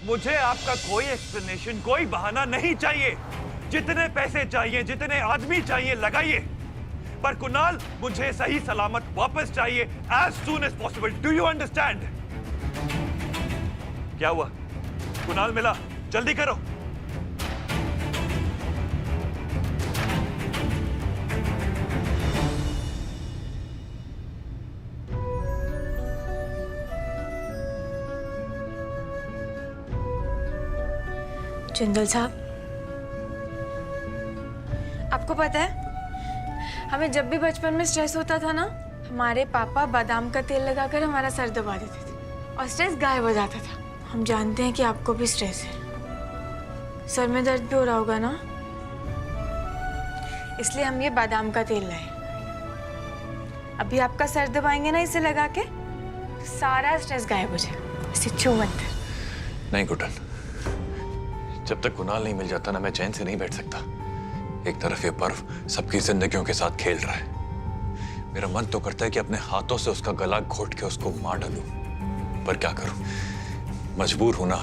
मुझे आपका कोई एक्सप्लेनेशन, कोई बहाना नहीं चाहिए। जितने पैसे चाहिए, जितने आदमी चाहिए लगाइए, पर कुणाल मुझे सही सलामत वापस चाहिए as soon as possible. Do you understand? क्या हुआ? कुणाल मिला? जल्दी करो। जिंदल साहब, आपको पता है हमें जब भी बचपन में स्ट्रेस होता था ना, हमारे पापा बादाम का तेल लगाकर हमारा सर दबा देते थे और स्ट्रेस गायब हो जाता था। हम जानते हैं कि आपको भी स्ट्रेस है, सर में दर्द भी हो रहा होगा ना, इसलिए हम ये बादाम का तेल लाए। अभी आपका सर दबाएंगे ना इसे लगा के, तो सारा स्ट्रेस गायब हो जाएगा। इसे छू मत कर। नहीं गुटन, जब तक कुणाल नहीं मिल जाता ना, मैं चैन से नहीं बैठ सकता। एक तरफ ये पर्व सबकी जिंदगियों के साथ खेल रहा है। मेरा मन तो करता है कि अपने हाथों से उसका गला घोट के उसको मार डालूं, पर क्या करूं, मजबूर हूं ना।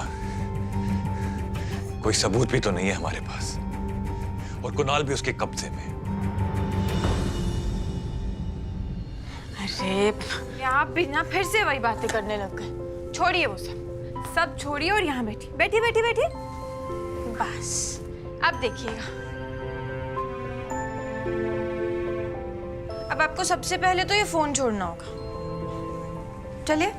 कोई सबूत भी तो नहीं है हमारे पास, और कुणाल भी उसके कब्जे में। अरे आप भी ना फिर से वही बातें करने लग गए। छोड़िए वो सब छोड़िए और यहाँ बैठिए। बस अब देखिएगा, अब आपको सबसे पहले तो ये फोन छोड़ना होगा। चलिए।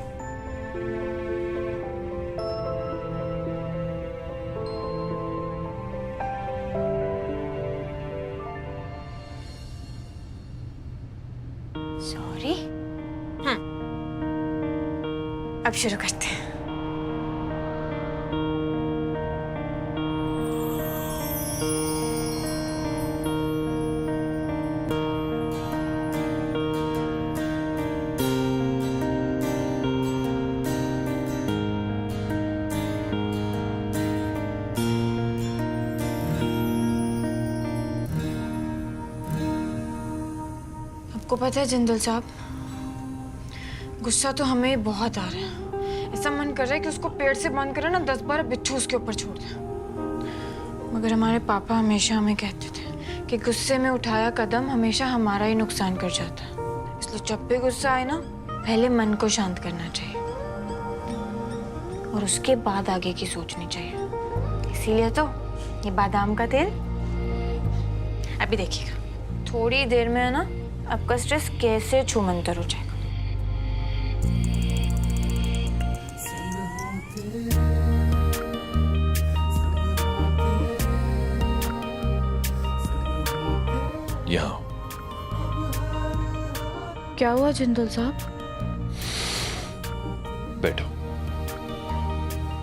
सॉरी। अब शुरू करते हैं। आपको पता है जिंदल साहब, गुस्सा तो हमें बहुत आ रहा है। ऐसा मन कर रहा है कि उसको पेड़ से बंद करे ना, 10-12 बिच्छू उसके ऊपर छोड़ दे। मगर हमारे पापा हमेशा हमें कहते थे कि गुस्से में उठाया कदम हमेशा हमारा ही नुकसान कर जाता है। इसलिए जब भी गुस्सा आए ना, पहले मन को शांत करना चाहिए और उसके बाद आगे की सोचनी चाहिए। इसीलिए तो ये बादाम का तेल। अभी देखिएगा, थोड़ी देर में है ना, आपका स्ट्रेस कैसे छूमंतर हो जाएगा। यहाँ क्या हुआ जिंदल साहब? बैठो।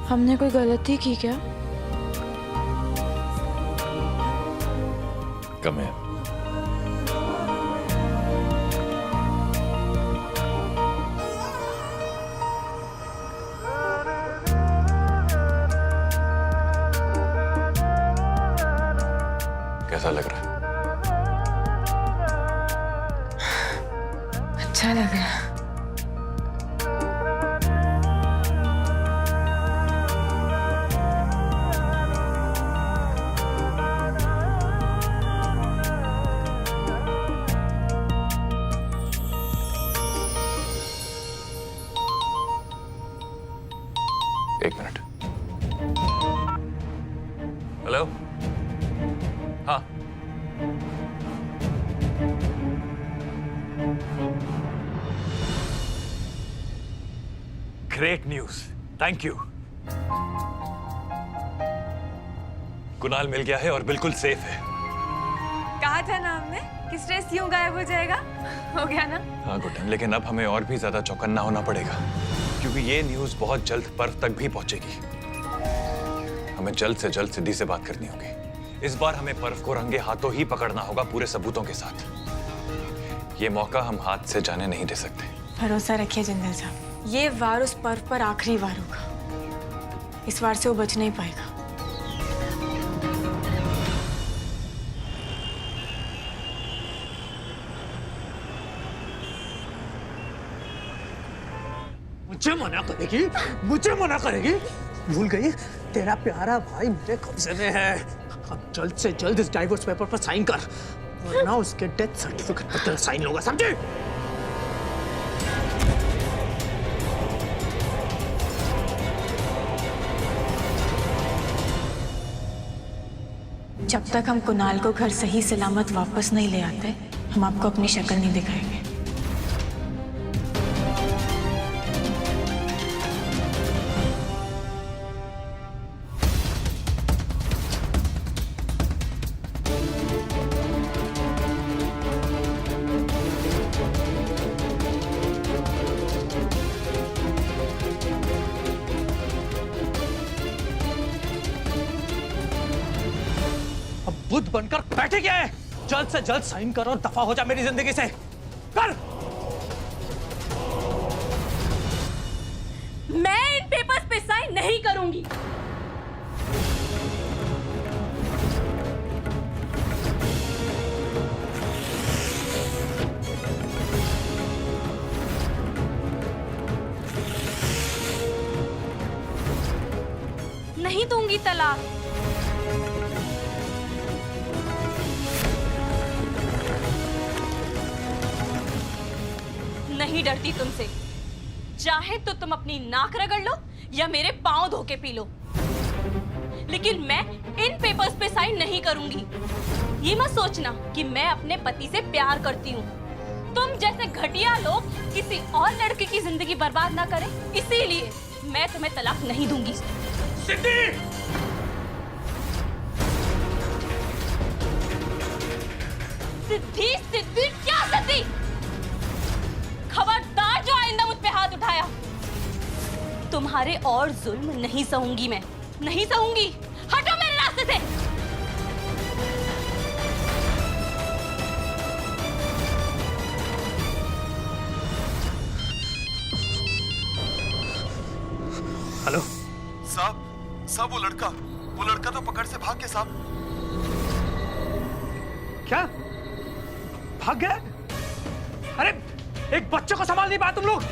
हमने कोई गलती की क्या? कम है। कैसा लग रहा है? अच्छा लग रहा है। एक मिनट। हेलो। हाँ, great news, thank you. Kunal मिल गया है और बिल्कुल सेफ है। कहा था ना हमने कि स्ट्रेस यूं गायब हो जाएगा। हो गया ना? हाँ गुटन, लेकिन अब हमें और भी ज्यादा चौकन्ना होना पड़ेगा, क्योंकि ये न्यूज बहुत जल्द पर्व तक भी पहुंचेगी। हमें जल्द से जल्द सिद्धि से बात करनी होगी। इस बार हमें पर्व को रंगे हाथों ही पकड़ना होगा, पूरे सबूतों के साथ। ये मौका हम हाथ से जाने नहीं दे सकते। भरोसा रखिए जिंदल साहब, ये वार उस पर्व पर आखिरी वार होगा। इस वार से वो बच नहीं पाएगा। मुझे मना करेगी? मुझे मना करेगी? भूल गई? तेरा प्यारा भाई मेरे कब्जे में है। अब जल्द से जल्द इस डाइवोर्स पेपर पर साइन कर, वरना उसके डेथ सर्टिफिकेट पर तेरा साइन होगा, समझे? जब तक हम कुणाल को घर सही सलामत वापस नहीं ले आते, हम आपको अपनी शक्ल नहीं दिखाएंगे। बुद्ध बनकर बैठे क्या है? जल्द से जल्द साइन कर और दफा हो जा मेरी जिंदगी से। कर। मैं इन पेपर्स पे साइन नहीं करूंगी। नहीं दूंगी तलाक। नहीं डरती तुमसे। चाहे तो तुम अपनी नाक रगड़ लो या मेरे पांव धो के पी लो, लेकिन मैं इन पेपर्स पे साइन नहीं करूंगी। ये मत सोचना कि मैं अपने पति से प्यार करती हूँ। तुम जैसे घटिया लोग किसी और लड़के की जिंदगी बर्बाद ना करें, इसीलिए मैं तुम्हें तलाक नहीं दूंगी। सिद्धि! सिद्धि सिद्धि क्या सिद्धि? खबरदार जो आइंदा मुझ पे हाथ उठाया। तुम्हारे और जुल्म नहीं सहूंगी मैं, नहीं सहूंगी। हटो मेरे रास्ते से। हेलो साहब, वो लड़का तो पकड़ से भाग गया साहब। क्या भाग गया? अरे एक बच्चे को संभाल नहीं पाया तुम लोग?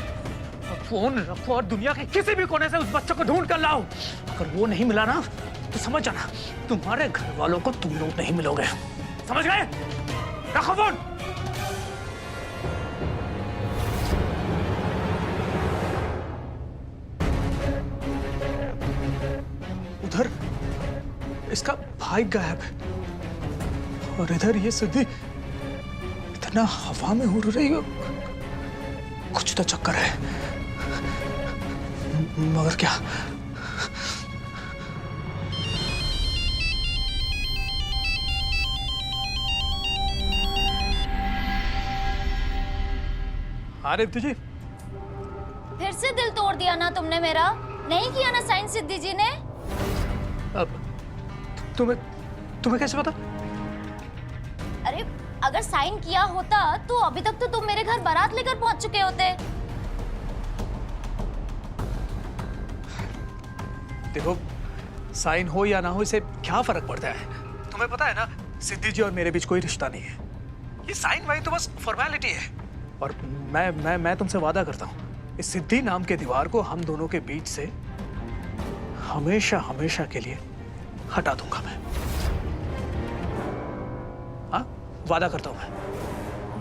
फोन रखो और दुनिया के किसी भी कोने से उस बच्चे को ढूंढ कर लाओ। अगर वो नहीं मिला ना तो समझ जाना तुम्हारे घर वालों को तुम लोग नहीं मिलोगे, समझ गए? रखो फोन। उधर इसका भाई गायब है और इधर ये सिद्धि इतना हवा में उड़ रही है। कुछ तो चक्कर है, मगर क्या? हाँ रेवती जी, फिर से दिल तोड़ दिया ना तुमने मेरा। नहीं किया ना साइन सिद्धि जी ने? अब तुम्हें कैसे पता? अरे अगर साइन किया होता तो अभी तक तो तुम मेरे घर बारात लेकर पहुंच चुके होते। देखो, साइन हो या ना हो इससे क्या फर्क पड़ता है? तुम्हें पता है ना सिद्धि जी और मेरे बीच कोई रिश्ता नहीं है। ये साइन वाइन तो बस फॉर्मेलिटी है। और मैं तुमसे वादा करता हूँ, इस सिद्धि नाम के दीवार को हम दोनों के बीच से हमेशा हमेशा के लिए हटा दूंगा मैं। हाँ, वादा करता हूँ मैं।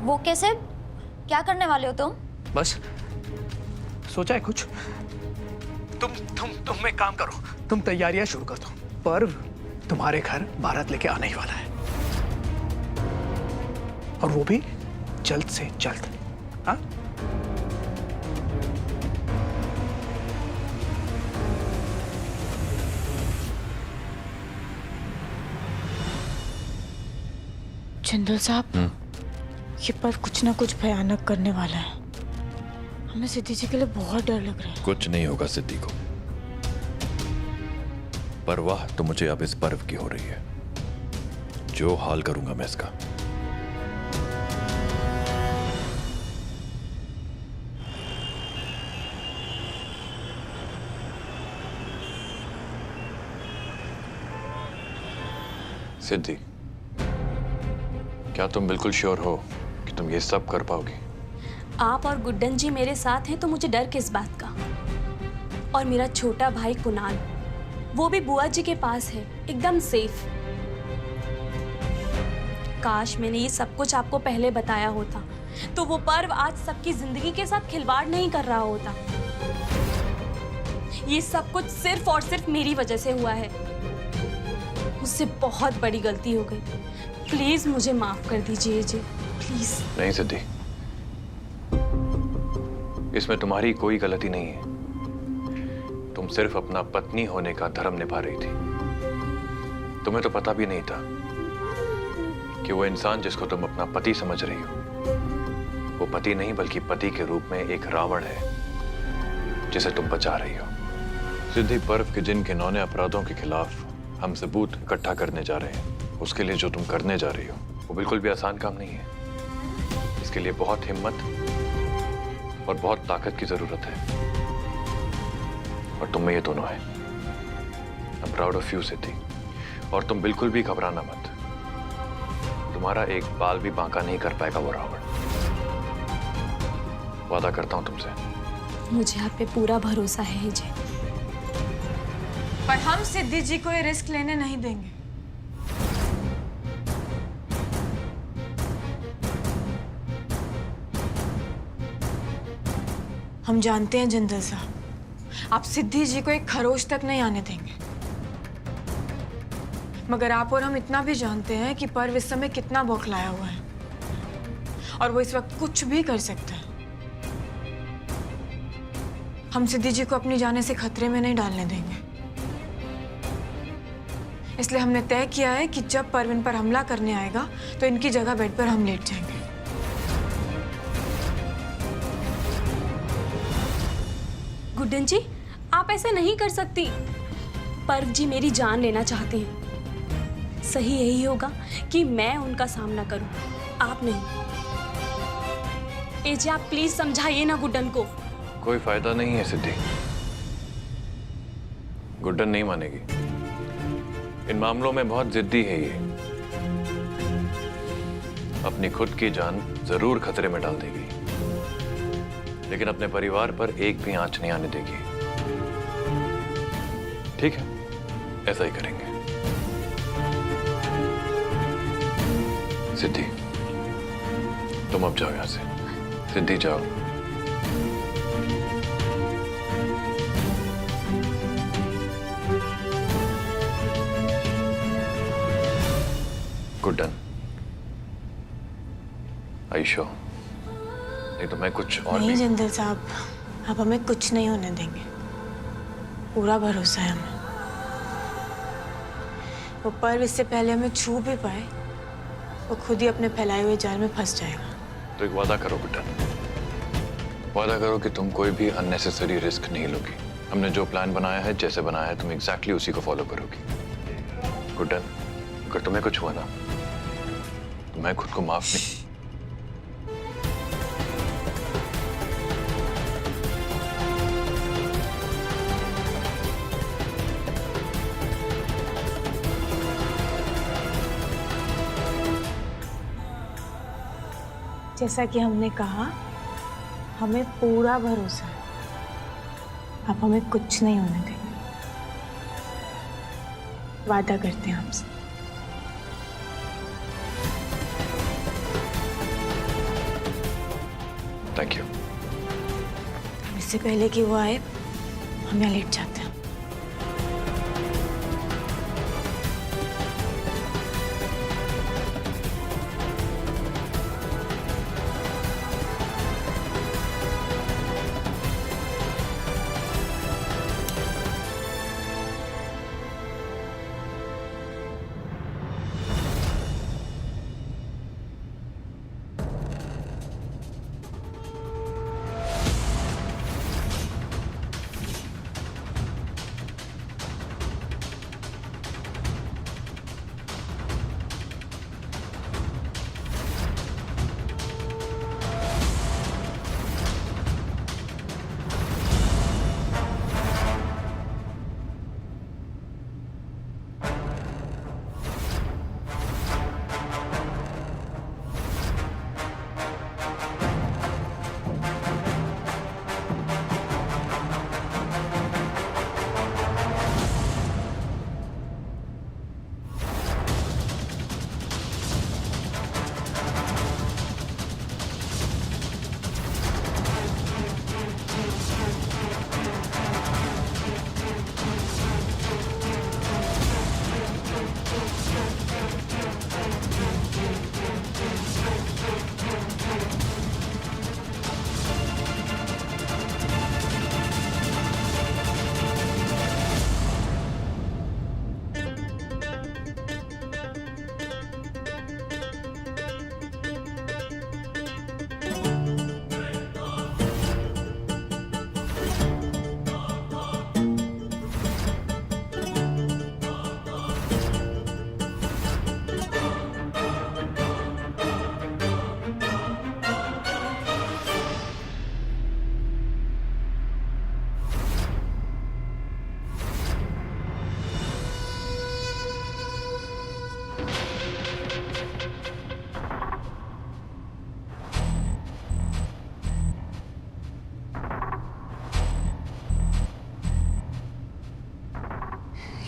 वो कैसे? क्या करने वाले हो तुम? बस सोचा है कुछ? तुम एक काम करो, तुम तैयारियां शुरू कर दो। पर्व तुम्हारे घर बारात लेके आने ही वाला है, और वो भी जल्द से जल्द। हाँ? जिंदल साहब, ये पर्व कुछ ना कुछ भयानक करने वाला है। हमें सिद्धि जी के लिए बहुत डर लग रहा है। कुछ नहीं होगा सिद्धि को। परवाह तो मुझे अब इस पर्व की हो रही है। जो हाल करूंगा मैं इसका। सिद्धि, क्या तुम बिल्कुल श्योर हो कि तुम ये सब कर पाओगी? आप और गुड्डन जी मेरे साथ हैं तो मुझे डर किस बात का? और मेरा छोटा भाई कुणाल वो भी बुआ जी के पास है, एकदम सेफ। काश मैंने ये सब कुछ आपको पहले बताया होता, तो वो पर्व आज सबकी जिंदगी के साथ खिलवाड़ नहीं कर रहा होता। ये सब कुछ सिर्फ और सिर्फ मेरी वजह से हुआ है। मुझसे बहुत बड़ी गलती हो गई। प्लीज मुझे माफ कर दीजिए जी, प्लीज। नहीं सिद्धि, इसमें तुम्हारी कोई गलती नहीं है। तुम सिर्फ अपना पत्नी होने का धर्म निभा रही थी। तुम्हें तो पता भी नहीं था कि वो इंसान जिसको तुम अपना पति समझ रही हो, वो पति नहीं बल्कि पति के रूप में एक रावण है जिसे तुम बचा रही हो। सिद्धि, पर्व के जिन घिनौने अपराधों के खिलाफ हम सबूत इकट्ठा करने जा रहे हैं, उसके लिए जो तुम करने जा रही हो वो बिल्कुल भी आसान काम नहीं है। इसके लिए बहुत हिम्मत और बहुत ताकत की जरूरत है, और तुम में ये दोनों है। I am proud of you Siddhi, और तुम बिल्कुल भी घबराना मत। तुम्हारा एक बाल भी बांका नहीं कर पाएगा वो रावण। वादा करता हूं तुमसे। मुझे आप पे पूरा भरोसा है जी। पर हम सिद्धि जी को ये रिस्क लेने नहीं देंगे। हम जानते हैं जिंदल साहब, आप सिद्धि जी को एक खरोच तक नहीं आने देंगे। मगर आप और हम इतना भी जानते हैं कि पर्व इस समय कितना बौखलाया हुआ है, और वो इस वक्त कुछ भी कर सकता है। हम सिद्धि जी को अपनी जाने से खतरे में नहीं डालने देंगे। इसलिए हमने तय किया है कि जब पर्व इन पर हमला करने आएगा तो इनकी जगह बेड पर हम लेट जाएंगे। गुड्डन जी, आप ऐसे नहीं कर सकती। पर्व जी मेरी जान लेना चाहते हैं। सही यही होगा कि मैं उनका सामना करूं, आप नहीं। एजे, आप प्लीज समझाइए ना गुड्डन को। कोई फायदा नहीं है सिद्धि, गुड्डन नहीं मानेगी। इन मामलों में बहुत जिद्दी है ये। अपनी खुद की जान जरूर खतरे में डाल देगी, लेकिन अपने परिवार पर एक भी आंच नहीं आने देगी। ठीक है, ऐसा ही करेंगे। सिद्धि, तुम अब जाओ यहां से। सिद्धि जाओ। गुड्डन, आयशो, नहीं तो मैं कुछ और नहीं भी... जिंदल साहब, आप हमें कुछ नहीं होने देंगे। पूरा भरोसा है हमें। वो पर्व इससे पहले हमें छू भी पाए, वो खुद ही अपने फैलाए हुए जाल में फंस जाएगा। तो एक वादा करो गुड्डन, वादा करो कि तुम कोई भी अननेसेसरी रिस्क नहीं लोगी। हमने जो प्लान बनाया है, जैसे बनाया है, तुम एग्जैक्टली उसी को फॉलो करोगी। गुड्डन, अगर तुम्हें कुछ हुआ ना तो मैं खुद को माफ नहीं... जैसा कि हमने कहा, हमें पूरा भरोसा है। आप हमें कुछ नहीं होने देंगे। वादा करते हैं हमसे। Thank you. इससे पहले कि वो आए, हम यहाँ लेट जाते हैं।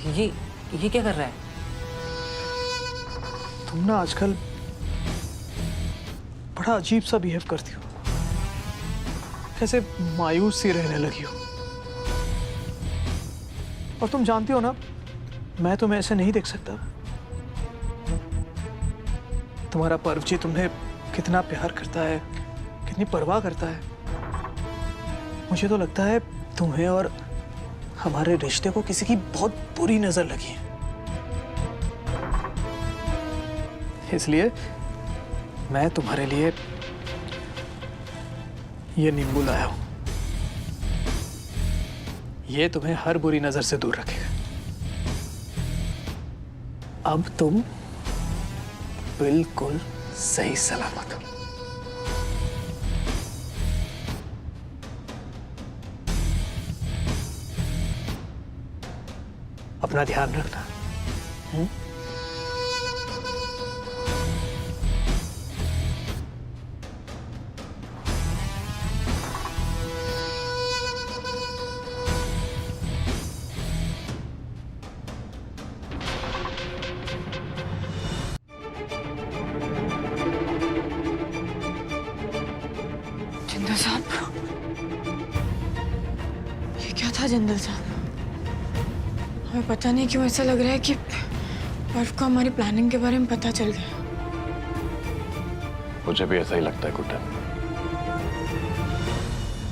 ये क्या कर रहा है? तुम ना आजकल बड़ा अजीब सा बिहेव करती हो, कैसे मायूस सी रहने लगी हो। और तुम जानती हो ना, मैं तुम्हें ऐसे नहीं देख सकता। तुम्हारा पर्व जी तुम्हें कितना प्यार करता है, कितनी परवाह करता है। मुझे तो लगता है तुम्हें और हमारे रिश्ते को किसी की बहुत बुरी नजर लगी है। इसलिए मैं तुम्हारे लिए ये नींबू लाया हूं। ये तुम्हें हर बुरी नजर से दूर रखेगा। अब तुम बिल्कुल सही सलामत हो। अपना ध्यान रखना। जिंदल साहब, ये क्या था जिंदल साहब? हमें पता नहीं क्यों ऐसा लग रहा है कि पर्व को हमारी प्लानिंग के बारे में पता चल गया। मुझे भी ऐसा ही लगता है गुड्डन।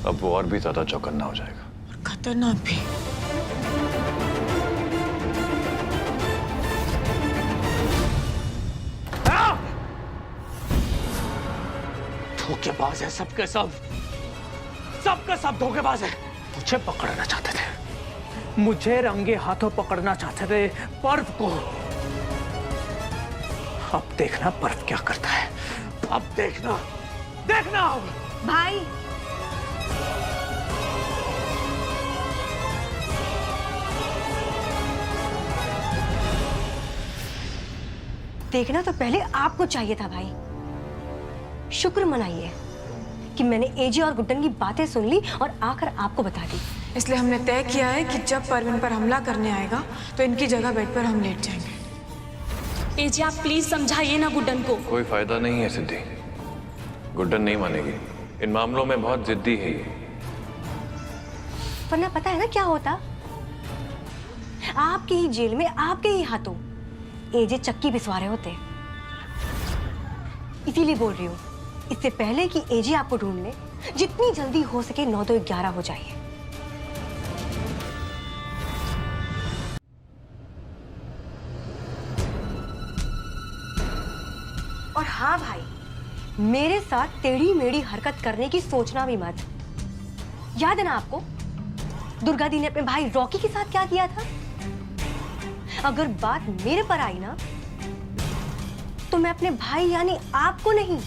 अब वो और भी ज्यादा चौकन्ना हो जाएगा और खतरनाक भी। धोखेबाज है सबके सब, सबके सब धोखेबाज है। मुझे पकड़ना चाहते थे, मुझे रंगे हाथों पकड़ना चाहते थे पर्व को। अब देखना पर्व क्या करता है। अब देखना, देखना। भाई, देखना तो पहले आपको चाहिए था भाई। शुक्र मनाइए कि मैंने एजे और गुड्डन की बातें सुन ली और आकर आपको बता दी। इसलिए हमने तय किया है कि जब परवीन पर हमला करने आएगा तो इनकी जगह बेड पर हम लेट जाएंगे। एजे, आप प्लीज समझाइए ना गुड्डन को। कोई फायदा नहीं है सिद्धि, गुड्डन नहीं मानेगी। इन मामलों में बहुत जिद्दी है ये। वरना पता है ना क्या होता? आपके ही जेल में आपके ही हाथों एजे चक्की पिसवा रहे होते। इसीलिए बोल रही हूँ, इससे पहले कि एजे आपको ढूंढ ले, जितनी जल्दी हो सके 9-2-11 हो जाइए। और हाँ भाई, मेरे साथ टेढ़ी मेढ़ी हरकत करने की सोचना भी मत। याद है ना आपको, दुर्गा दी ने अपने भाई रॉकी के साथ क्या किया था? अगर बात मेरे पर आई ना, तो मैं अपने भाई यानी आपको नहीं,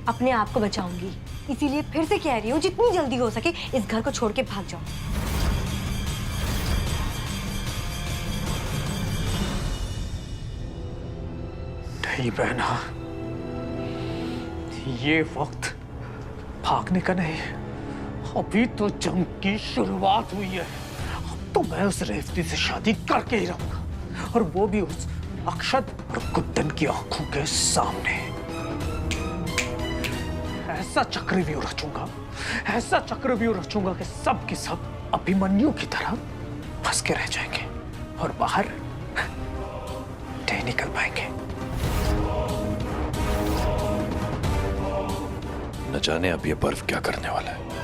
अपने आप को बचाऊंगी। इसीलिए फिर से कह रही हूँ, जितनी जल्दी हो सके इस घर को छोड़ के भाग जाओ। नहीं बहना, ये वक्त भागने का नहीं, अभी तो जंग की शुरुआत हुई है। अब तो मैं उस रेवती से शादी करके ही रहूंगा, और वो भी उस अक्षत और गुड्डन की आंखों के सामने। ऐसा चक्रव्यूह रचूंगा, ऐसा चक्रव्यूह रचूंगा कि सब के सब अभिमन्यु की तरह फंस के रह जाएंगे और बाहर नहीं निकल पाएंगे। न जाने अब ये पर्व क्या करने वाला है।